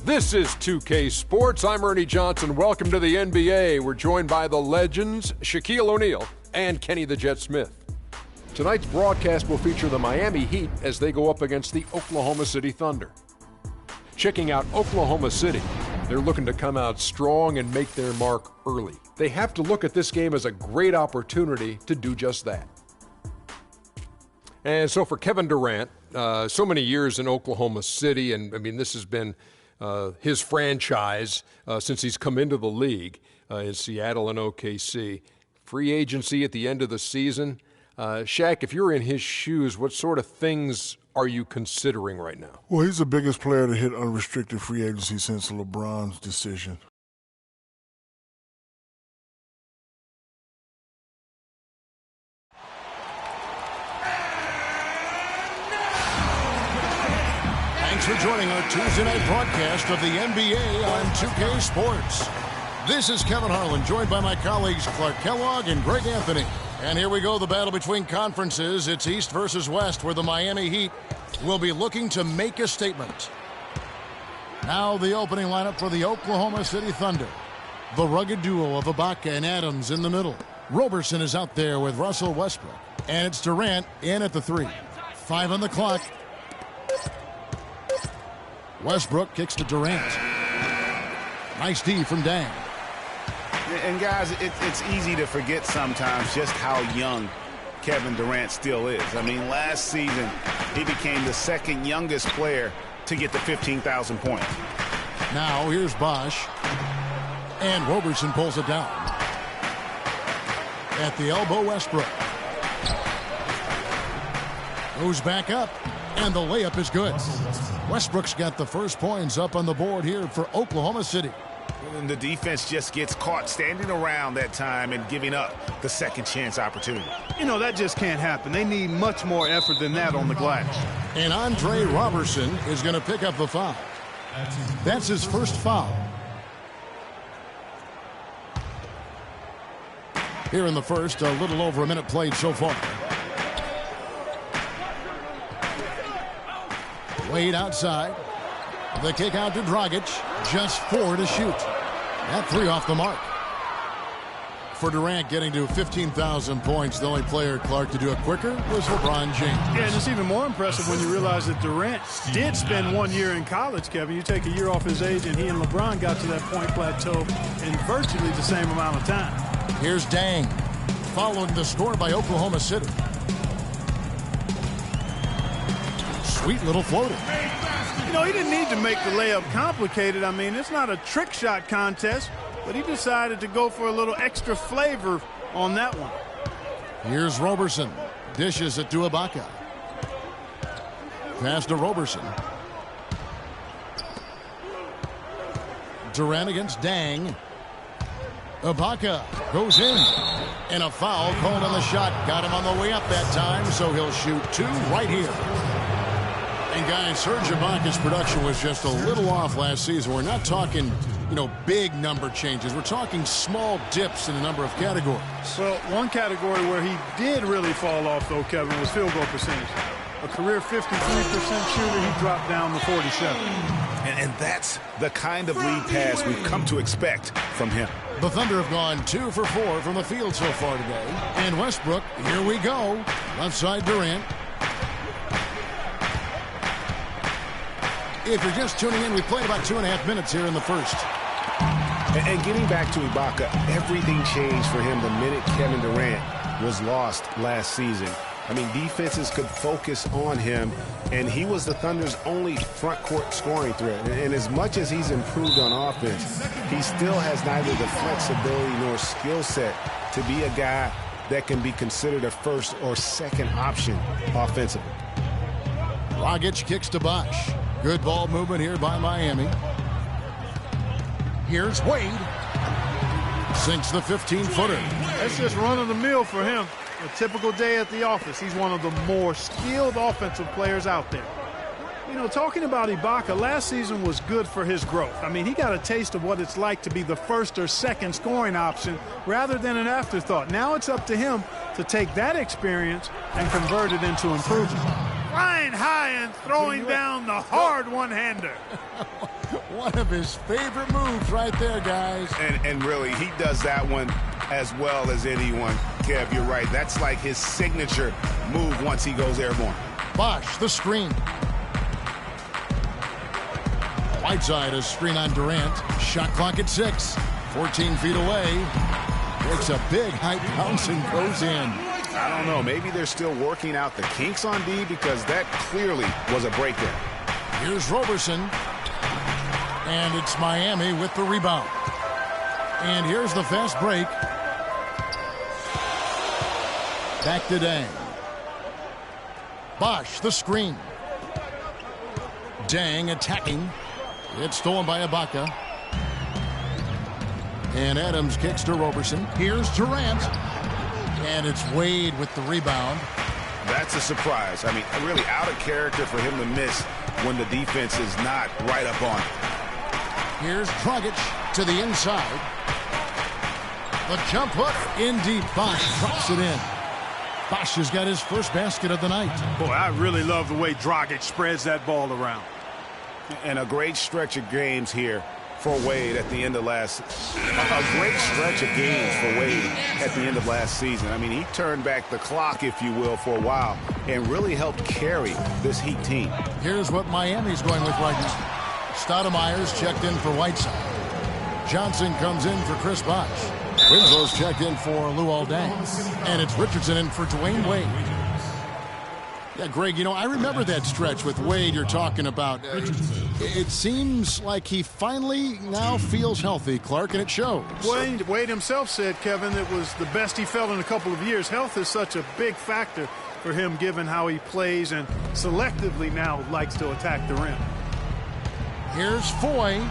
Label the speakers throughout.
Speaker 1: This is 2K Sports. I'm Ernie Johnson. Welcome to the NBA. We're joined by the legends, Shaquille O'Neal and Kenny the Jet Smith. Tonight's broadcast will feature the Miami Heat as they go up against the Oklahoma City Thunder. Checking out Oklahoma City, they're looking to come out strong and make their mark early. They have to look at this game as a great opportunity to do just that. And so for Kevin Durant, so many years in Oklahoma City, and I mean, this has been his franchise since he's come into the league in Seattle and OKC. Free agency at the end of the season. Shaq, if you're in his shoes, what sort of things are you considering right now?
Speaker 2: Well, he's the biggest player to hit unrestricted free agency since LeBron's decision.
Speaker 3: Thanks for joining our Tuesday night broadcast of the NBA on 2K Sports. This is Kevin Harlan, joined by my colleagues Clark Kellogg and Greg Anthony. And here we go, the battle between conferences. It's East versus West, where the Miami Heat will be looking to make a statement. Now the opening lineup for the Oklahoma City Thunder. The rugged duo of Ibaka and Adams in the middle. Roberson is out there with Russell Westbrook. And it's Durant in at the 3. 5 on the clock. Westbrook kicks to Durant. Nice D from Dang.
Speaker 4: And guys, it's easy to forget sometimes just how young Kevin Durant still is. I mean, last season, he became the second youngest player to get to 15,000 points.
Speaker 3: Now here's Bosh. And Roberson pulls it down. At the elbow, Westbrook. Goes back up. And the layup is good. Westbrook's got the first points up on the board here for Oklahoma City.
Speaker 4: And the defense just gets caught standing around that time and giving up the second chance opportunity.
Speaker 5: You know, that just can't happen. They need much more effort than that on the glass.
Speaker 3: And Andre Roberson is going to pick up the foul. That's his first foul. Here in the first, a little over a minute played so far. Wade outside. The kick out to Dragic. Just 4 to shoot. That 3 off the mark. For Durant getting to 15,000 points, the only player, Clark, to do it quicker was LeBron James.
Speaker 5: Yeah, and it's even more impressive when you realize that Durant did spend 1 year in college, Kevin. You take a year off his age, and he and LeBron got to that point plateau in virtually the same amount of time.
Speaker 3: Here's Dang. Following the score by Oklahoma City. Sweet little floater.
Speaker 5: You know, he didn't need to make the layup complicated. I mean, it's not a trick shot contest, but he decided to go for a little extra flavor on that one.
Speaker 3: Here's Roberson. Dishes it to Ibaka. Pass to Roberson. Durant against Dang. Ibaka goes in. And a foul called on the shot. Got him on the way up that time, so he'll shoot 2 right here. And guys, Serge Ibaka's production was just a little off last season. We're not talking, big number changes. We're talking small dips in a number of categories.
Speaker 5: Well, one category where he did really fall off, though, Kevin, was field goal percentage. A career 53% shooter, he dropped down to 47.
Speaker 4: And that's the kind of lead pass we've come to expect from him.
Speaker 3: The Thunder have gone 2 for 4 from the field so far today. And Westbrook, here we go. Left side Durant. If you're just tuning in, we played about 2.5 minutes here in the first.
Speaker 4: And getting back to Ibaka, everything changed for him the minute Kevin Durant was lost last season. I mean, defenses could focus on him, and he was the Thunder's only front court scoring threat. And as much as he's improved on offense, he still has neither the flexibility nor skill set to be a guy that can be considered a first or second option offensively.
Speaker 3: Dragic kicks to Bosh. Good ball movement here by Miami. Here's Wade. Sinks the 15-footer.
Speaker 5: That's just run-of-the-mill for him. A typical day at the office. He's one of the more skilled offensive players out there. You know, talking about Ibaka, last season was good for his growth. I mean, he got a taste of what it's like to be the first or second scoring option rather than an afterthought. Now it's up to him to take that experience and convert it into improvement. Flying high and throwing down the hard one-hander.
Speaker 3: One of his favorite moves right there, guys.
Speaker 4: And really, he does that one as well as anyone. Kev, you're right. That's like his signature move once he goes airborne.
Speaker 3: Bosh, the screen. Whiteside, a screen on Durant. Shot clock at 6. 14 feet away. Takes a big high bounce and goes in.
Speaker 4: I don't know. Maybe they're still working out the kinks on D because that clearly was a break there.
Speaker 3: Here's Roberson. And it's Miami with the rebound. And here's the fast break. Back to Dang. Bosh, the screen. Dang attacking. It's stolen by Ibaka. And Adams kicks to Roberson. Here's Durant. And it's Wade with the rebound.
Speaker 4: That's a surprise. I mean, really out of character for him to miss when the defense is not right up on it.
Speaker 3: Here's Dragic to the inside. The jump hook in deep. Bosh drops it in. Bosh has got his first basket of the night.
Speaker 5: Boy, I really love the way Dragic spreads that ball around.
Speaker 4: And a great stretch of games here for Wade at the end of last. A great stretch of games for Wade at the end of last season. I mean, he turned back the clock, if you will, for a while and really helped carry this Heat team.
Speaker 3: Here's what Miami's going with right now. Stoudemire's checked in for Whiteside. Johnson comes in for Chris Bosh. Winslow's checked in for Luol Deng. And it's Richardson in for Dwayne Wade. Yeah, Greg, you know, I remember that stretch with Wade you're talking about. It seems like he finally now feels healthy, Clark, and it shows.
Speaker 5: Wade himself said, Kevin, it was the best he felt in a couple of years. Health is such a big factor for him given how he plays and selectively now likes to attack the rim.
Speaker 3: Here's Foy.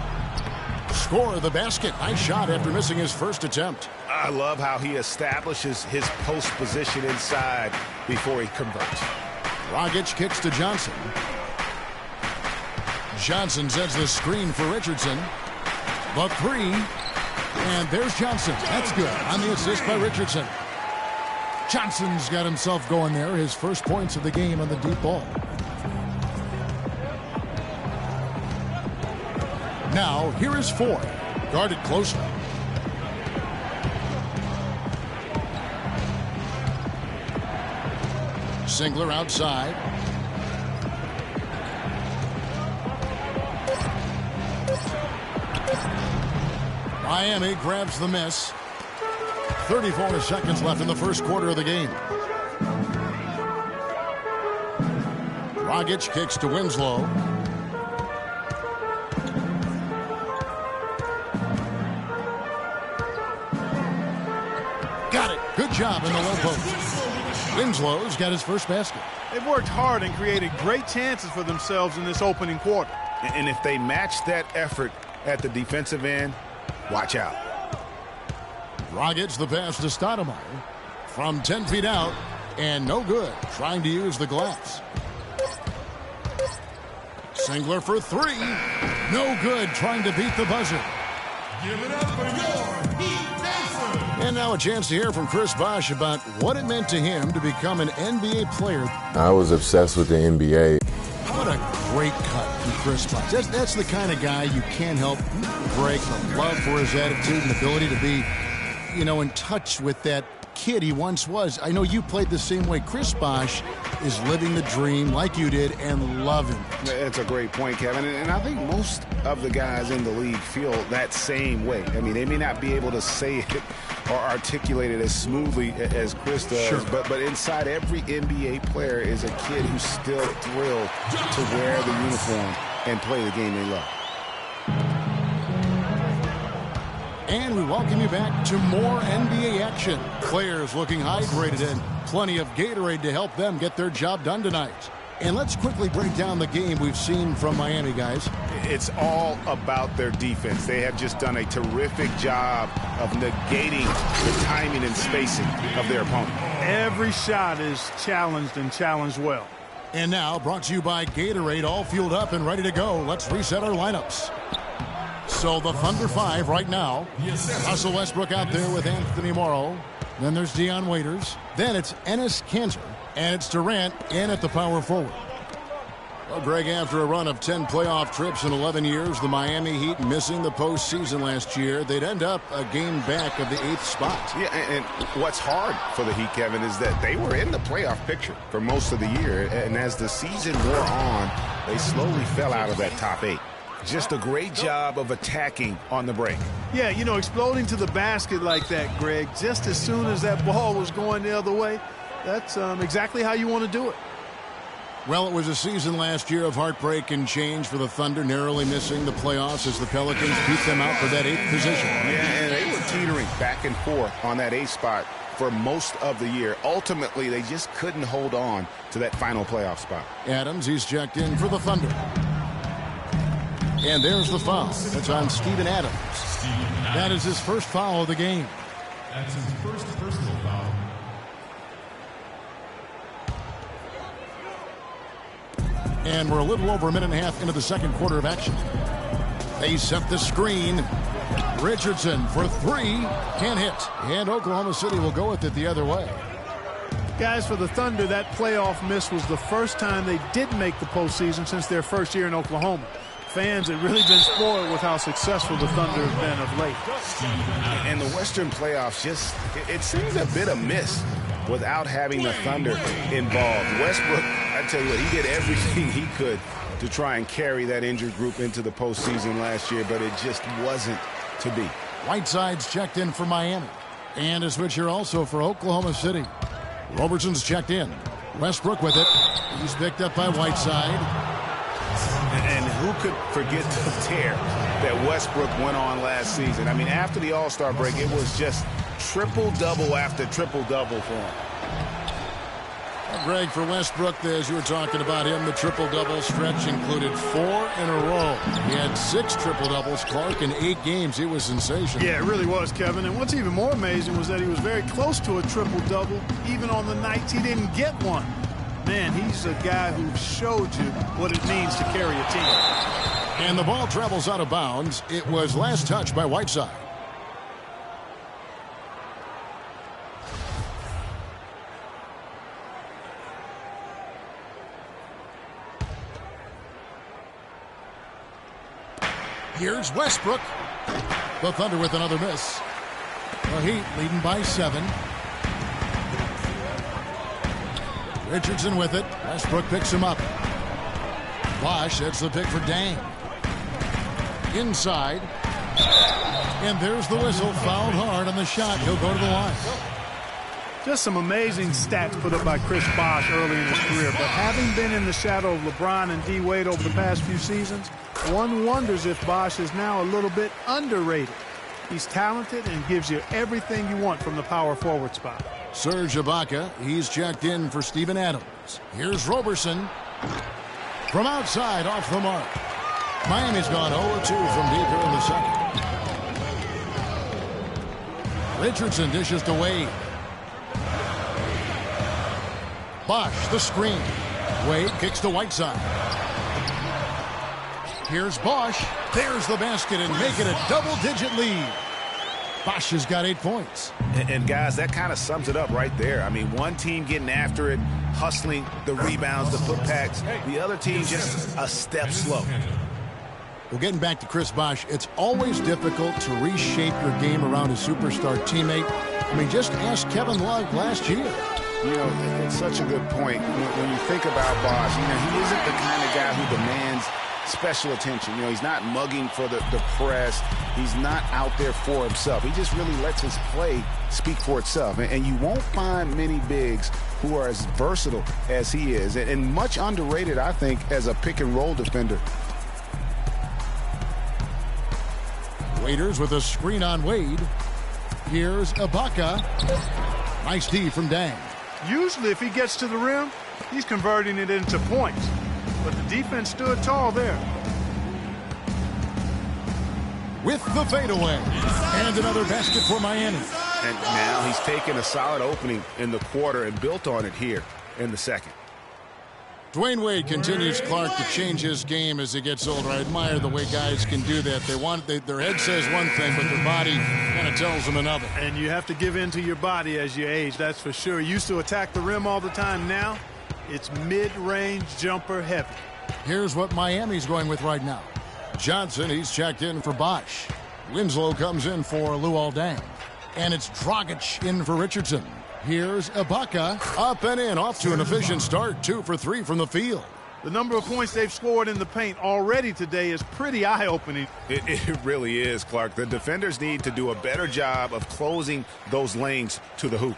Speaker 3: Score the basket. Nice shot after missing his first attempt.
Speaker 4: I love how he establishes his post position inside before he converts.
Speaker 3: Dragic kicks to Johnson. Johnson sets the screen for Richardson. The three. And there's Johnson. That's good on the assist by Richardson. Johnson's got himself going there. His first points of the game on the deep ball. Now, here is Foy. Guarded closely. Singler outside. Miami grabs the miss. 34 seconds left in the first quarter of the game. Dragic kicks to Winslow. Got it. Good job in the low post. Winslow's got his first basket.
Speaker 5: They've worked hard and created great chances for themselves in this opening quarter.
Speaker 4: And if they match that effort at the defensive end, watch out.
Speaker 3: Dragic the pass to Stoudemire. From 10 feet out, and no good. Trying to use the glass. Singler for three. No good. Trying to beat the buzzer.
Speaker 6: Give it up for your Heat Nation.
Speaker 3: And now a chance to hear from Chris Bosh about what it meant to him to become an NBA player.
Speaker 7: I was obsessed with the NBA.
Speaker 3: What a great cut from Chris Bosh. That's the kind of guy you can't help, Greg, the love for his attitude and ability to be, you know, in touch with that kid he once was. I know you played the same way. Chris Bosh is living the dream like you did and loving it.
Speaker 4: That's a great point, Kevin. And I think most of the guys in the league feel that same way. I mean, they may not be able to say it or articulate it as smoothly as Chris does,
Speaker 3: sure.
Speaker 4: but inside every NBA player is a kid who's still thrilled to wear the uniform and play the game they love.
Speaker 3: And we welcome you back to more NBA action. Players looking hydrated and plenty of Gatorade to help them get their job done tonight. And let's quickly break down the game we've seen from Miami, guys.
Speaker 4: It's all about their defense. They have just done a terrific job of negating the timing and spacing of their opponent.
Speaker 5: Every shot is challenged and challenged well.
Speaker 3: And now, brought to you by Gatorade, all fueled up and ready to go. Let's reset our lineups. So the Thunder 5 right now. Russell Westbrook out there with Anthony Morrow. Then there's Dion Waiters. Then it's Enes Kanter. And it's Durant in at the power forward. Well, Greg, after a run of 10 playoff trips in 11 years, the Miami Heat missing the postseason last year, they'd end up a game back of the 8th spot.
Speaker 4: Yeah, and what's hard for the Heat, Kevin, is that they were in the playoff picture for most of the year, and as the season wore on, they slowly fell out of that top 8. Just a great job of attacking on the break.
Speaker 5: Yeah, you know, exploding to the basket like that, Greg, just as soon as that ball was going the other way, that's exactly how you want to do it.
Speaker 3: Well, it was a season last year of heartbreak and change for the Thunder, narrowly missing the playoffs as the Pelicans beat them out for that 8th position.
Speaker 4: Yeah, and they were teetering back and forth on that 8th spot for most of the year. Ultimately, they just couldn't hold on to that final playoff spot.
Speaker 3: Adams, he's checked in for the Thunder. And there's the foul. That's on Steven Adams. That is his first foul of the game.
Speaker 6: That's his first personal foul.
Speaker 3: And we're a little over a minute and a half into the second quarter of action. They set the screen. Richardson for 3. Can't hit. And Oklahoma City will go with it the other way.
Speaker 5: Guys, for the Thunder, that playoff miss was the first time they didn't make the postseason since their first year in Oklahoma. Fans have really been spoiled with how successful the Thunder have been of late.
Speaker 4: And the Western playoffs just, it seems a bit amiss without having the Thunder involved. Westbrook, I tell you what, he did everything he could to try and carry that injured group into the postseason last year, but it just wasn't to be.
Speaker 3: Whiteside's checked in for Miami. And a switch here also for Oklahoma City. Robertson's checked in. Westbrook with it. He's picked up by Whiteside.
Speaker 4: And who could forget the tear that Westbrook went on last season? I mean, after the All-Star break, it was just triple-double after triple-double for him.
Speaker 3: Greg, for Westbrook, as you were talking about him, the triple-double stretch included 4 in a row. He had 6 triple-doubles, Clark, in 8 games. He was sensational.
Speaker 5: Yeah, it really was, Kevin. And what's even more amazing was that he was very close to a triple-double, even on the nights he didn't get one. Man, he's a guy who showed you what it means to carry a team.
Speaker 3: And the ball travels out of bounds. It was last touched by Whiteside. Here's Westbrook. The Thunder with another miss. The Heat leading by 7. Richardson with it. Westbrook picks him up. Bosch, that's the pick for Dang. Inside. And there's the whistle. Fouled hard on the shot. He'll go to the line.
Speaker 5: Just some amazing stats put up by Chris Bosh early in his career. But having been in the shadow of LeBron and D. Wade over the past few seasons, one wonders if Bosh is now a little bit underrated. He's talented and gives you everything you want from the power forward spot.
Speaker 3: Serge Ibaka, he's checked in for Steven Adams. Here's Roberson. From outside, off the mark. Miami's gone 0-2 from deep here in the second. Richardson dishes to Wade. Bosch, the screen. Wade kicks to Whiteside. Here's Bosch. There's the basket and make it a double-digit lead. Bosch has got 8 points.
Speaker 4: And guys, that kind of sums it up right there. I mean, one team getting after it, hustling the rebounds, the putbacks. The other team just a step slow.
Speaker 3: Well, getting back to Chris Bosh, it's always difficult to reshape your game around a superstar teammate. I mean, just ask Kevin Love last year.
Speaker 4: You know, it's such a good point. When you think about Bosh, you know, he isn't the kind of guy who demands special attention. You know, he's not mugging for the press. He's not out there for himself. He just really lets his play speak for itself. And you won't find many bigs who are as versatile as he is. And much underrated, I think, as a pick-and-roll defender.
Speaker 3: Waiters with a screen on Wade. Here's Ibaka. Nice D from Dang.
Speaker 5: Usually, if he gets to the rim, he's converting it into points. But the defense stood tall there.
Speaker 3: With the fadeaway. And another basket for Miami.
Speaker 4: And now he's taken a solid opening in the quarter and built on it here in the second.
Speaker 3: Dwayne Wade continues, Clark, to change his game as he gets older. I admire the way guys can do that. Their head says one thing, but their body kind of tells them another.
Speaker 5: And you have to give in to your body as you age, that's for sure. Used to attack the rim all the time. Now it's mid-range jumper heavy.
Speaker 3: Here's what Miami's going with right now. Johnson, he's checked in for Bosch. Winslow comes in for Luol Deng. And it's Dragic in for Richardson. Here's Ibaka. Up and in, off to an efficient start. 2 for 3 from the field.
Speaker 5: The number of points they've scored in the paint already today is pretty eye-opening.
Speaker 4: It really is, Clark. The defenders need to do a better job of closing those lanes to the hoop.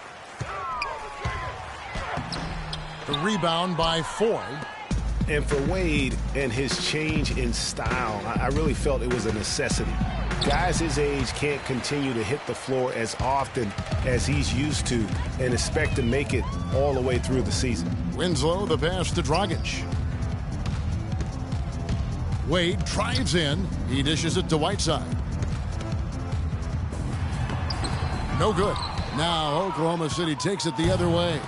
Speaker 3: The rebound by Foy.
Speaker 4: And for Wade and his change in style, I really felt it was a necessity. Guys his age can't continue to hit the floor as often as he's used to and expect to make it all the way through the season.
Speaker 3: Winslow, the pass to Dragic. Wade drives in. He dishes it to Whiteside. No good. Now Oklahoma City takes it the other way.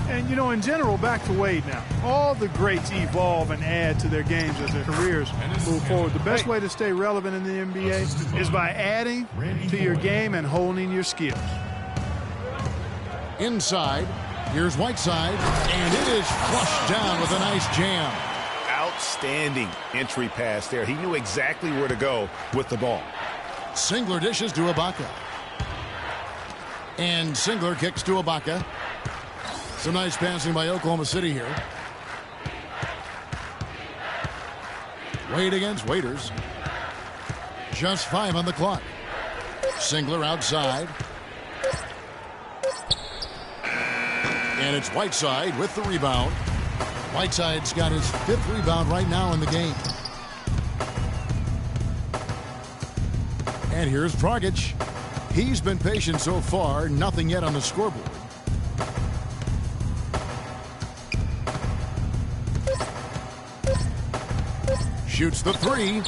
Speaker 5: And, you know, in general, back to Wade now. All the greats evolve and add to their games as their careers move forward. The best way to stay relevant in the NBA is by adding to your game and honing your skills.
Speaker 3: Inside, here's Whiteside, and it is flushed down with a nice jam.
Speaker 4: Outstanding entry pass there. He knew exactly where to go with the ball.
Speaker 3: Singler dishes to Ibaka. And Singler kicks to Ibaka. Some nice passing by Oklahoma City here. Wade against Waiters. Just 5 on the clock. Singler outside. And it's Whiteside with the rebound. Whiteside's got his 5th rebound right now in the game. And here's Dragic. He's been patient so far. Nothing yet on the scoreboard. Shoots the 3,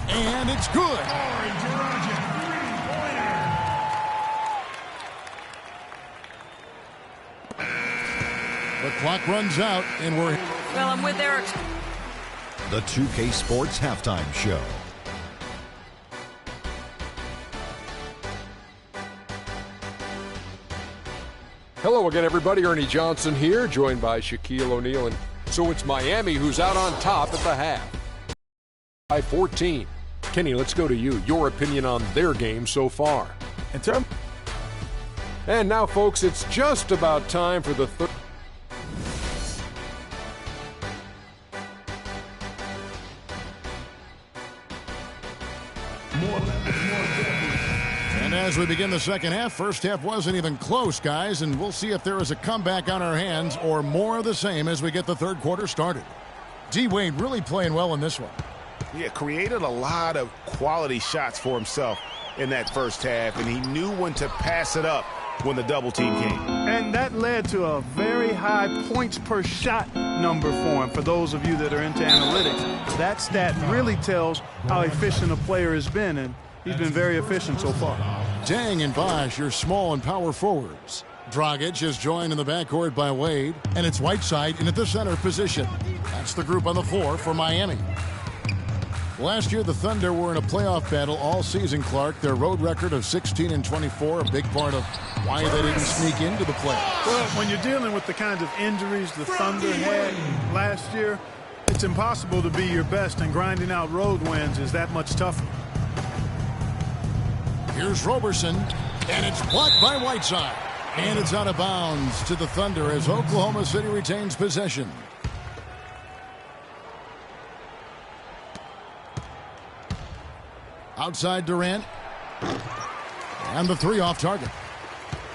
Speaker 3: and it's good. The clock runs out, and we're...
Speaker 8: Well, I'm with Eric.
Speaker 9: The 2K Sports Halftime Show.
Speaker 1: Hello again, everybody. Ernie Johnson here, joined by Shaquille O'Neal. And so it's Miami who's out on top at the half. By 14. Kenny, let's go to you. Your opinion on their game so far. And now, folks, it's just about time for the third.
Speaker 3: And as we begin the second half, first half wasn't even close, guys, and we'll see if there is a comeback on our hands or more of the same as we get the third quarter started. D-Wade really playing well in this one.
Speaker 4: Yeah, created a lot of quality shots for himself in that first half, and he knew when to pass it up when the double team came.
Speaker 5: And that led to a very high points per shot number for him. For those of you that are into analytics, that stat really tells how efficient a player has been, and he's been very efficient so far.
Speaker 3: Deng and Bosch, your small and power forwards. Dragic is joined in the backcourt by Wade, and it's Whiteside in at the center position. That's the group on the floor for Miami. Last year, the Thunder were in a playoff battle all season, Clark. Their road record of 16-24, a big part of why they didn't sneak into the playoffs.
Speaker 5: Well, when you're dealing with the kinds of injuries the Thunder had last year, it's impossible to be your best, and grinding out road wins is that much tougher.
Speaker 3: Here's Roberson, and it's blocked by Whiteside. And it's out of bounds to the Thunder as Oklahoma City retains possession. Outside Durant. And the 3 off target.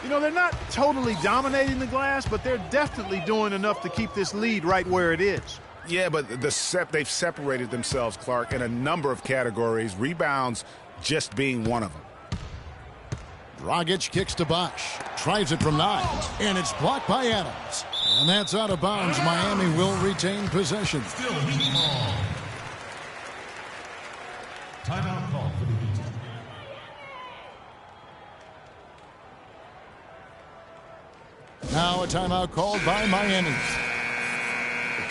Speaker 5: You know, they're not totally dominating the glass, but they're definitely doing enough to keep this lead right where it is.
Speaker 4: Yeah, but they've separated themselves, Clark, in a number of categories, rebounds just being one of them.
Speaker 3: Dragic kicks to Bosch. Tries it from 9. And it's blocked by Adams. And that's out of bounds. Miami will retain possession.
Speaker 6: Still Heat ball. Timeout call for the Heat.
Speaker 3: Now a timeout called by Miami.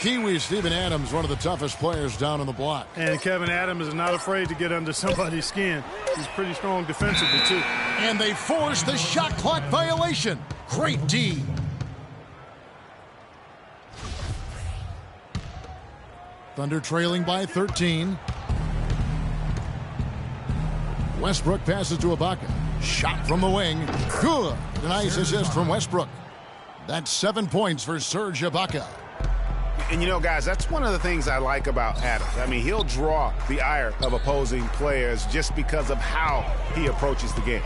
Speaker 3: Kiwi Steven Adams, one of the toughest players down on the block.
Speaker 5: And Kevin Adams is not afraid to get under somebody's skin. He's pretty strong defensively, too.
Speaker 3: And they force the shot clock violation. Great D. Thunder trailing by 13. Westbrook passes to Ibaka. Shot from the wing. Good. A nice assist from Westbrook. That's 7 points for Serge Ibaka.
Speaker 4: And, you know, guys, that's one of the things I like about Adams. I mean, he'll draw the ire of opposing players just because of how he approaches the game.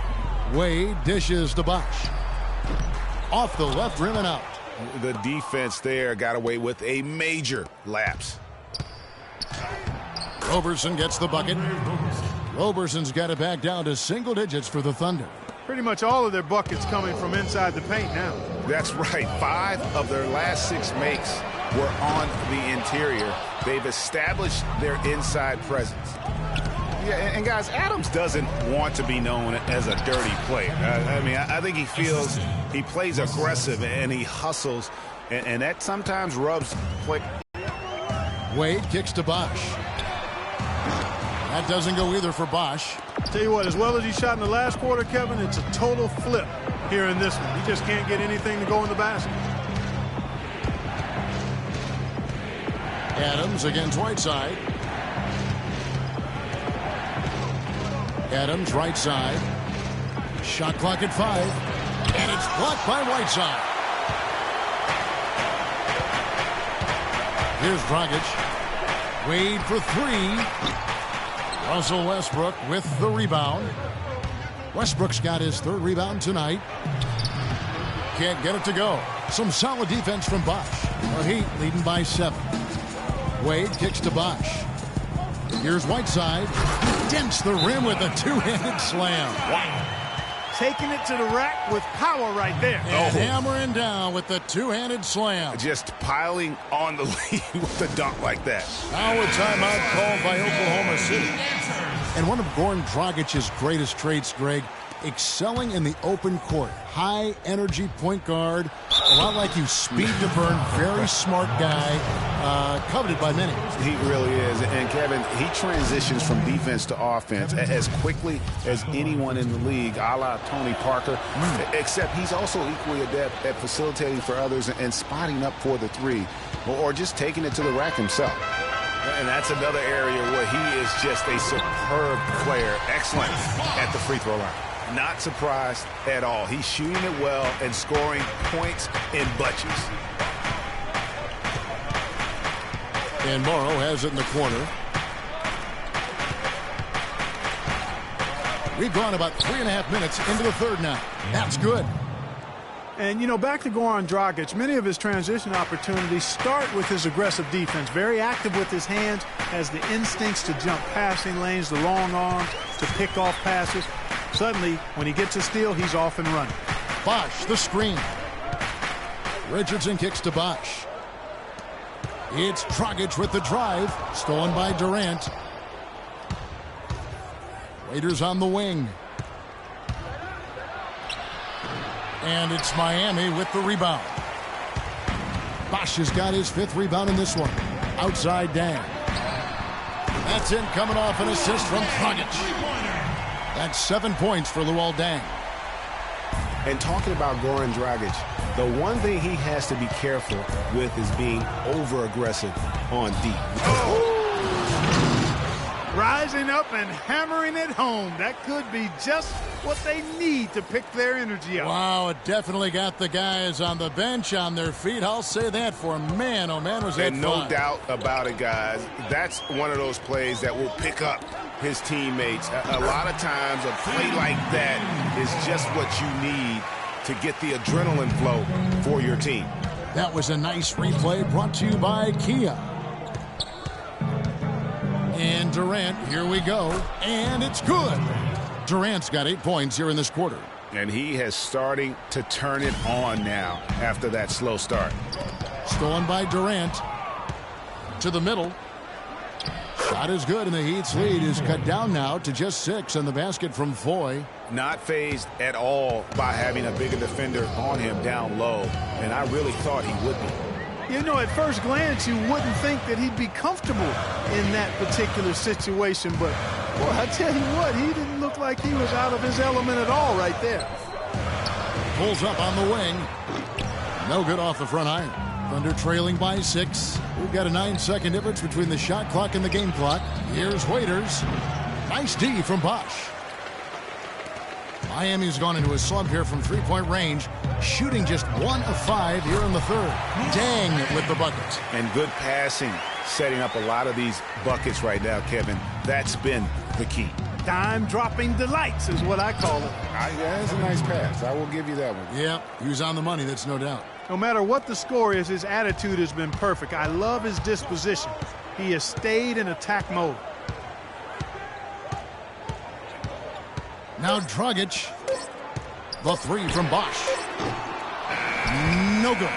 Speaker 3: Wade dishes to Bosh. Off the left rim and out.
Speaker 4: The defense there got away with a major lapse.
Speaker 3: Roberson gets the bucket. Roberson's got it back down to single digits for the Thunder.
Speaker 5: Pretty much all of their buckets coming from inside the paint now.
Speaker 4: That's right. 5 of their last 6 makes were on the interior. They've established their inside presence. Yeah, and guys, Adams doesn't want to be known as a dirty player. I think he feels he plays aggressive and he hustles, and that sometimes rubs play.
Speaker 3: Wade kicks to Bosh. That doesn't go either for Bosh.
Speaker 5: Tell you what, as well as he shot in the last quarter, Kevin, it's a total flip here in this one. He just can't get anything to go in the basket.
Speaker 3: Adams against Whiteside. Adams right side. Shot clock at 5. And it's blocked by Whiteside. Here's Dragic. Wade for 3. Russell Westbrook with the rebound. Westbrook's got his 3rd rebound tonight. Can't get it to go. Some solid defense from Bosh. The Heat leading by 7. Wade kicks to Bosh. Here's Whiteside. Dents the rim with a 2-handed slam.
Speaker 5: Wow. Taking it to the rack with power right there.
Speaker 3: And hammering down with the 2-handed slam.
Speaker 4: Just piling on the lead with a dunk like that.
Speaker 3: Now a timeout called by Oklahoma City. And one of Goran Dragic's greatest traits, Greg, excelling in the open court. High energy point guard. A lot like you, speed to burn. Very smart guy. Coveted by many.
Speaker 4: He really is. And Kevin, he transitions from defense to offense as quickly as anyone in the league, a la Tony Parker. Except he's also equally adept at facilitating for others and spotting up for the 3, or just taking it to the rack himself. And that's another area where he is just a superb player. Excellent at the free throw line. Not surprised at all. He's shooting it well and scoring points in bunches.
Speaker 3: And Morrow has it in the corner. We've gone about 3.5 minutes into the 3rd now. That's good.
Speaker 5: And, you know, back to Goran Dragic, many of his transition opportunities start with his aggressive defense. Very active with his hands, has the instincts to jump passing lanes, the long arms to pick off passes. Suddenly, when he gets a steal, he's off and running.
Speaker 3: Bosh, the screen. Richardson kicks to Bosh. It's Dragic with the drive. Stolen by Durant. Raiders on the wing. And it's Miami with the rebound. Bosh has got his 5th rebound in this one. Outside Dang. That's in, coming off an assist from Dragic. That's 7 points for Luol Deng.
Speaker 4: And talking about Goran Dragic, the one thing he has to be careful with is being over-aggressive on deep.
Speaker 5: Rising up and hammering it home. That could be just what they need to pick their energy up.
Speaker 3: Wow, it definitely got the guys on the bench on their feet. I'll say that for man, oh man, was that
Speaker 4: fun. And no doubt about it, guys. That's one of those plays that will pick up his teammates. A lot of times a play like that is just what you need to get the adrenaline flow for your team.
Speaker 3: That was a nice replay brought to you by Kia. And Durant, here we go. And it's good. Durant's got 8 points here in this quarter.
Speaker 4: And he has starting to turn it on now after that slow start.
Speaker 3: Stolen by Durant. To the middle. Shot is good, and the Heat's lead is cut down now to just 6 on the basket from Foy.
Speaker 4: Not fazed at all by having a bigger defender on him down low, and I really thought he would be.
Speaker 5: You know, at first glance, you wouldn't think that he'd be comfortable in that particular situation, but, boy, I tell you what, he didn't look like he was out of his element at all right there.
Speaker 3: Pulls up on the wing. No good off the front iron. Thunder trailing by 6. We've got a 9-second difference between the shot clock and the game clock. Here's Waiters. Nice D from Bosch. Miami's gone into a slump here from three-point range, shooting just 1 of 5 here in the third. Dang with the buckets.
Speaker 4: And good passing, setting up a lot of these buckets right now, Kevin. That's been the key.
Speaker 5: Dime-dropping delights is what I call it.
Speaker 4: That's a nice pass. I will give you that one.
Speaker 3: Yeah, he was on the money, that's no doubt.
Speaker 5: No matter what the score is, his attitude has been perfect. I love his disposition. He has stayed in attack mode.
Speaker 3: Now Dragic. The 3 from Bosch. No good.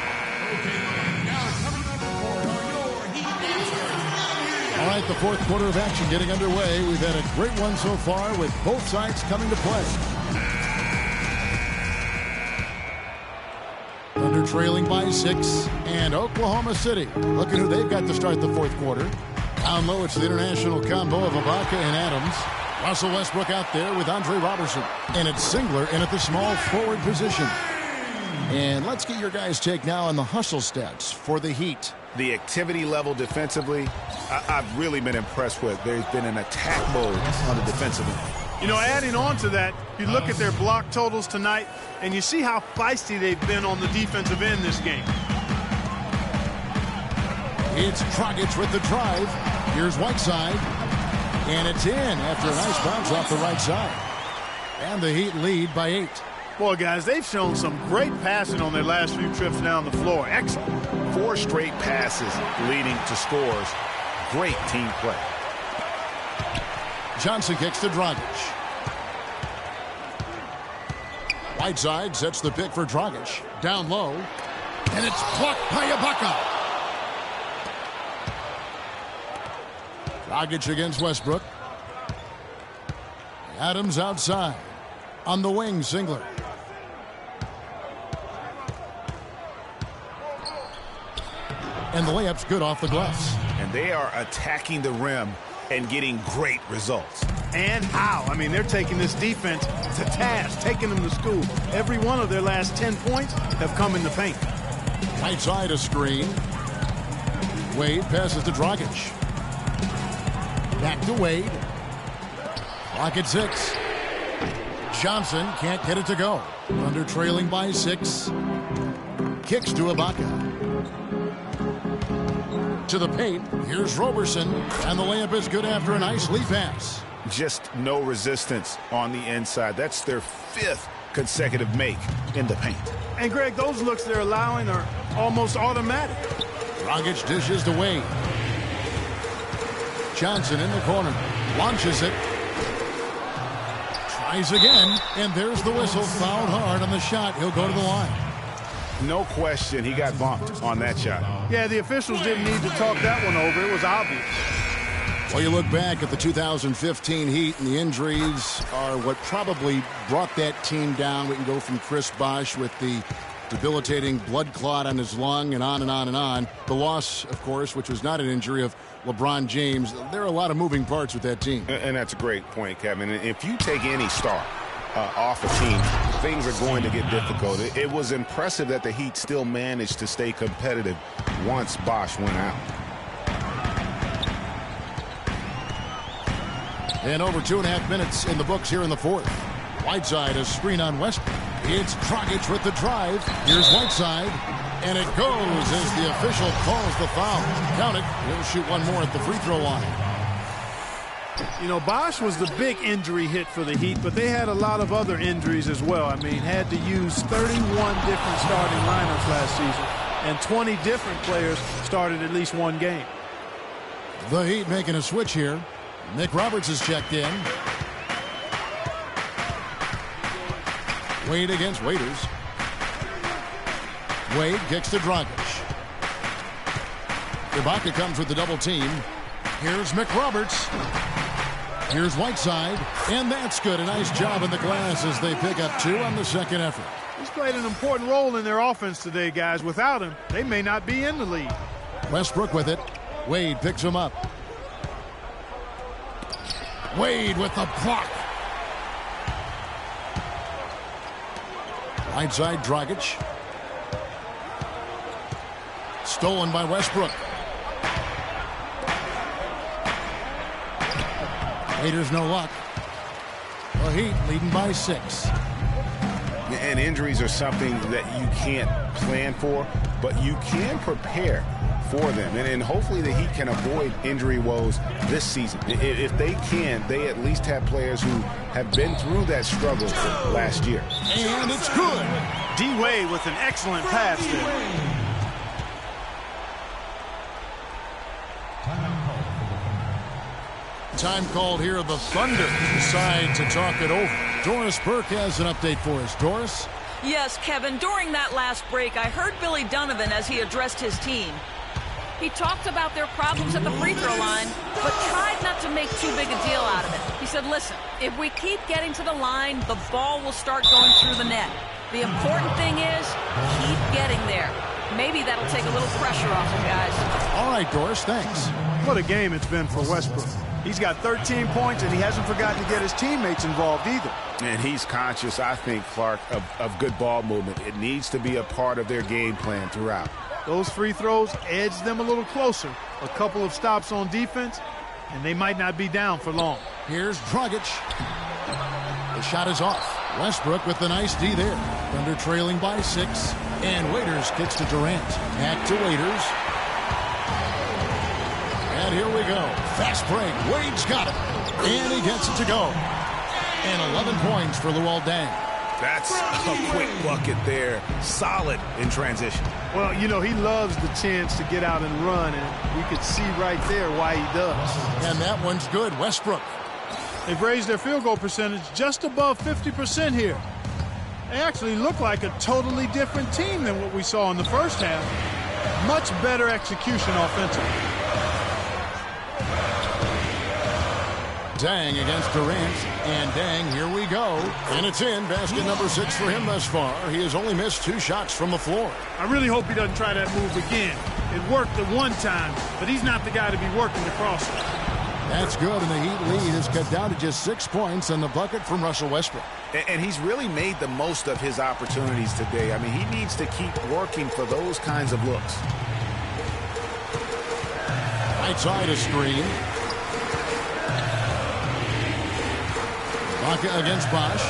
Speaker 3: All right, the fourth quarter of action getting underway. We've had a great one so far with both sides coming to play. Thunder trailing by 6. And Oklahoma City looking who they've got to start the fourth quarter. Down low, it's the international combo of Ibaka and Adams. Russell Westbrook out there with Andre Robertson. And it's Singler in at the small forward position. And let's get your guys' take now on the hustle stats for the Heat.
Speaker 4: The activity level defensively, I've really been impressed with. There's been an attack mode on the defensive end.
Speaker 5: You know, adding on to that, you look at their block totals tonight, and you see how feisty they've been on the defensive end this game.
Speaker 3: It's Dragic with the drive. Here's Whiteside. And it's in after a nice bounce off the right side. And the Heat lead by 8.
Speaker 5: Boy, guys, they've shown some great passing on their last few trips down the floor. Excellent.
Speaker 4: 4 straight passes leading to scores. Great team play.
Speaker 3: Johnson kicks to Dragic. Whiteside sets the pick for Dragic. Down low. And it's blocked by Ibaka. Dragic against Westbrook. Adams outside. On the wing, Singler. And the layup's good off the glass.
Speaker 4: And they are attacking the rim and getting great results.
Speaker 5: And how? I mean, they're taking this defense to task, taking them to school. Every one of their last 10 points have come in the paint.
Speaker 3: Right side a screen. Wade passes to Dragic. Back to Wade. Clock at 6. Johnson can't get it to go. Under trailing by 6. Kicks to Ibaka. To the paint. Here's Roberson. And the layup is good after a nice lead pass.
Speaker 4: Just no resistance on the inside. That's their 5th consecutive make in the paint.
Speaker 5: And, Greg, those looks they're allowing are almost automatic.
Speaker 3: Dragic dishes to Wade. Johnson in the corner. Launches it. Tries again. And there's the whistle. Fouled hard on the shot. He'll go to the line.
Speaker 4: No question he got bumped on that shot.
Speaker 5: Yeah, the officials didn't need to talk that one over. It was obvious.
Speaker 3: Well, you look back at the 2015 Heat, and the injuries are what probably brought that team down. We can go from Chris Bosh with the debilitating blood clot on his lung and on and on and on. The loss, of course, which was not an injury, of LeBron James. There are a lot of moving parts with that team.
Speaker 4: And that's a great point, Kevin. If you take any star off a team, things are going to get difficult. It was impressive that the Heat still managed to stay competitive once Bosh went out.
Speaker 3: And over 2.5 minutes in the books here in the fourth. Whiteside, a screen on Westbrook. It's Dragic with the drive. Here's Whiteside. And it goes as the official calls the foul. Count it. He'll shoot one more at the free throw line.
Speaker 5: You know, Bosh was the big injury hit for the Heat, but they had a lot of other injuries as well. I mean, had to use 31 different starting lineups last season, and 20 different players started at least one game.
Speaker 3: The Heat making a switch here. Nick Roberts is checked in. Wade against Waiters. Wade kicks to Dragic. Ibaka comes with the double team. Here's McRoberts. Here's Whiteside. And that's good. A nice job in the glass as they pick up 2 on the second effort.
Speaker 5: He's played an important role in their offense today, guys. Without him, they may not be in the lead.
Speaker 3: Westbrook with it. Wade picks him up. Wade with the block. Right side, Dragic. Stolen by Westbrook. Raiders no luck. The Heat leading by 6.
Speaker 4: And injuries are something that you can't plan for, but you can prepare for them. And hopefully the Heat can avoid injury woes this season. If they can, they at least have players who have been through that struggle last year.
Speaker 3: And it's good.
Speaker 5: D-Wade with an excellent pass there.
Speaker 3: Time called here. The Thunder decide to talk it over. Doris Burke has an update for us. Doris?
Speaker 8: Yes, Kevin. During that last break, I heard Billy Donovan as he addressed his team. He talked about their problems at the free throw line, but tried not to make too big a deal out of it. He said, listen, if we keep getting to the line, the ball will start going through the net. The important thing is keep getting there. Maybe that'll take a little pressure off them, guys.
Speaker 3: All right, Doris, thanks.
Speaker 5: What a game it's been for Westbrook. He's got 13 points, and he hasn't forgotten to get his teammates involved either.
Speaker 4: And he's conscious, I think, Clark, of good ball movement. It needs to be a part of their game plan throughout.
Speaker 5: Those free throws edge them a little closer. A couple of stops on defense, and they might not be down for long.
Speaker 3: Here's Dragic. The shot is off. Westbrook with the nice D there. Thunder trailing by 6. And Waiters kicks to Durant. Back to Waiters. And here we go. Fast break. Wade's got it. And he gets it to go. And 11 points for Luol Deng.
Speaker 4: That's a quick bucket there. Solid in transition.
Speaker 5: Well, you know, he loves the chance to get out and run, and we could see right there why he does.
Speaker 3: And that one's good. Westbrook.
Speaker 5: They've raised their field goal percentage just above 50% here. They actually look like a totally different team than what we saw in the first half. Much better execution offensively.
Speaker 3: Deng against Durant, and Deng, here we go. And it's in. Basket number 6 for him thus far. He has only missed 2 shots from the floor.
Speaker 5: I really hope he doesn't try that move again. It worked the one time, but he's not the guy to be working the crosser.
Speaker 3: That's good, and the Heat lead is cut down to just 6 points and the bucket from Russell Westbrook.
Speaker 4: And he's really made the most of his opportunities today. I mean, he needs to keep working for those kinds of looks.
Speaker 3: Right side of screen. Baca against Bosch.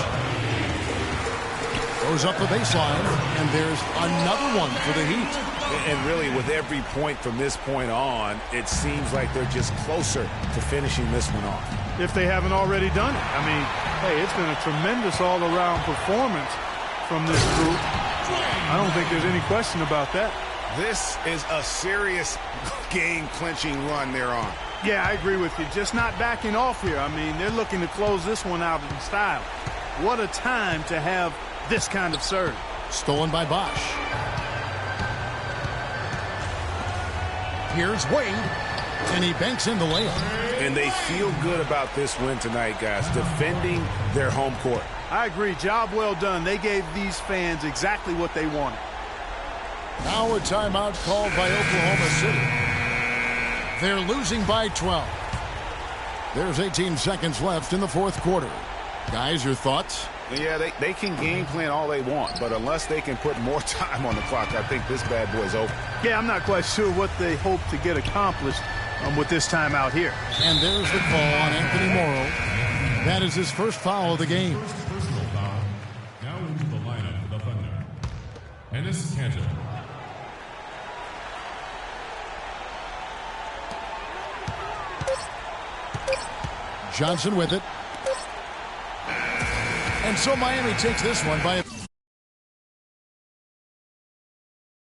Speaker 3: Goes up the baseline, and there's another one for the Heat.
Speaker 4: And really, with every point from this point on, it seems like they're just closer to finishing this one off.
Speaker 5: If they haven't already done it. I mean, hey, it's been a tremendous all-around performance from this group. I don't think there's any question about that.
Speaker 4: This is a serious game-clinching run they're on.
Speaker 5: Yeah, I agree with you. Just not backing off here. I mean, they're looking to close this one out in style. What a time to have this kind of serve.
Speaker 3: Stolen by Bosch. Here's Wade, and he banks in the layup.
Speaker 4: And they feel good about this win tonight, guys, defending their home court.
Speaker 5: I agree. Job well done. They gave these fans exactly what they wanted.
Speaker 3: Now a timeout called by Oklahoma City. They're losing by 12. There's 18 seconds left in the fourth quarter. Guys, your thoughts?
Speaker 4: Yeah, they can game plan all they want, but unless they can put more time on the clock, I think this bad boy's over.
Speaker 5: Yeah, I'm not quite sure what they hope to get accomplished with this time out here.
Speaker 3: And there's the call on Anthony Morrow. That is his first foul of the game.
Speaker 10: Personal foul. Now into the lineup for the Thunder. Enes Kanter.
Speaker 3: Johnson with it. And so Miami takes this one by